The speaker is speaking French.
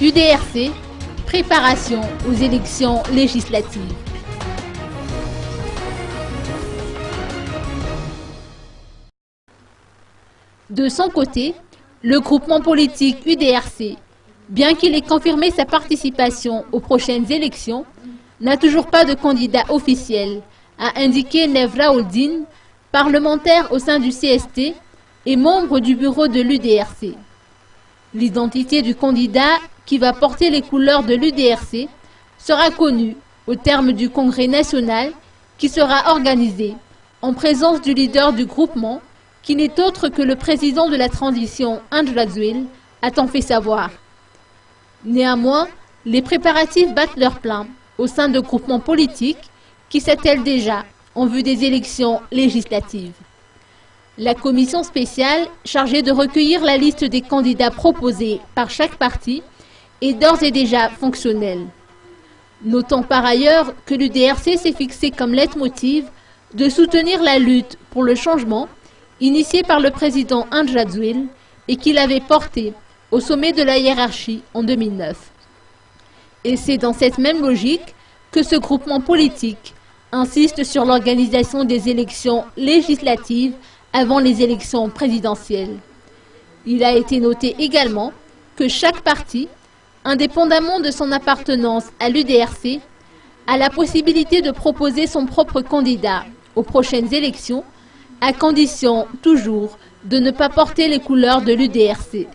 UDRC, préparation aux élections législatives. De son côté, le groupement politique UDRC, bien qu'il ait confirmé sa participation aux prochaines élections, n'a toujours pas de candidat officiel, a indiqué Nevra Oldine, parlementaire au sein du CST et membre du bureau de l'UDRC. L'identité du candidat qui va porter les couleurs de l'UDRC sera connue au terme du Congrès national qui sera organisé en présence du leader du groupement, qui n'est autre que le président de la transition Andrew Ladswil, a-t-on fait savoir. Néanmoins, les préparatifs battent leur plein au sein de groupements politiques qui s'attellent déjà en vue des élections législatives. La commission spéciale chargée de recueillir la liste des candidats proposés par chaque parti est d'ores et déjà fonctionnelle. Notons par ailleurs que l'UDRC s'est fixé comme leitmotiv de soutenir la lutte pour le changement initiée par le président Andrew Ladswil et qu'il avait porté au sommet de la hiérarchie en 2009. Et c'est dans cette même logique que ce groupement politique insiste sur l'organisation des élections législatives avant les élections présidentielles. Il a été noté également que chaque parti, indépendamment de son appartenance à l'UDRC, a la possibilité de proposer son propre candidat aux prochaines élections, à condition toujours de ne pas porter les couleurs de l'UDRC.